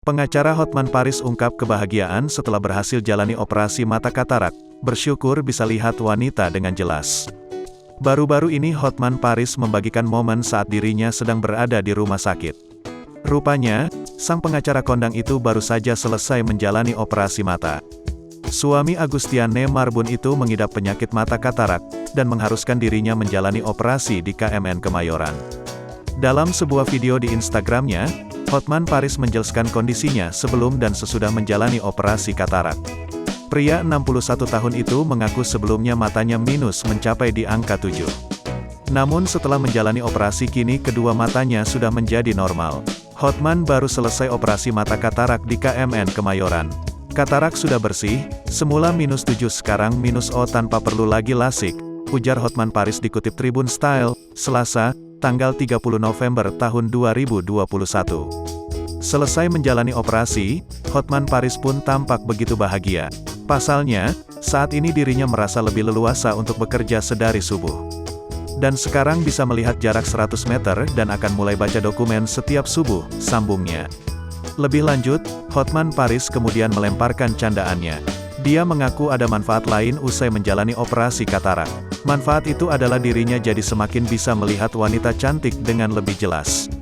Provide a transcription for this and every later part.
Pengacara Hotman Paris ungkap kebahagiaan setelah berhasil jalani operasi mata katarak, bersyukur bisa lihat wanita dengan jelas. Baru-baru ini Hotman Paris membagikan momen saat dirinya sedang berada di rumah sakit. Rupanya, sang pengacara kondang itu baru saja selesai menjalani operasi mata. Suami Agustiane Marbun itu mengidap penyakit mata katarak, dan mengharuskan dirinya menjalani operasi di KMN Kemayoran. Dalam sebuah video di Instagramnya, Hotman Paris menjelaskan kondisinya sebelum dan sesudah menjalani operasi katarak. Pria 61 tahun itu mengaku sebelumnya matanya minus mencapai di angka 7. Namun setelah menjalani operasi kini kedua matanya sudah menjadi normal. Hotman baru selesai operasi mata katarak di KMN Kemayoran. Katarak sudah bersih, semula minus 7 sekarang minus O tanpa perlu lagi lasik, ujar Hotman Paris dikutip Tribun Style, Selasa, tanggal 30 November tahun 2021. Selesai menjalani operasi, Hotman Paris pun tampak begitu bahagia. Pasalnya, saat ini dirinya merasa lebih leluasa untuk bekerja sedari subuh. Dan sekarang bisa melihat jarak 100 meter dan akan mulai baca dokumen setiap subuh, sambungnya. Lebih lanjut, Hotman Paris kemudian melemparkan candaannya. Dia mengaku ada manfaat lain usai menjalani operasi katarak. Manfaat itu adalah dirinya jadi semakin bisa melihat wanita cantik dengan lebih jelas.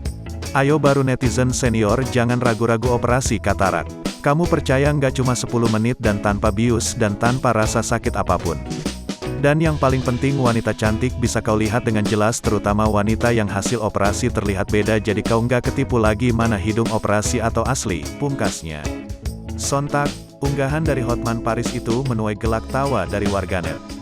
Ayo baru netizen senior jangan ragu-ragu operasi katarak. Kamu percaya nggak cuma 10 menit dan tanpa bius dan tanpa rasa sakit apapun. Dan yang paling penting wanita cantik bisa kau lihat dengan jelas terutama wanita yang hasil operasi terlihat beda jadi kau nggak ketipu lagi mana hidung operasi atau asli, pungkasnya. Sontak, unggahan dari Hotman Paris itu menuai gelak tawa dari warganet.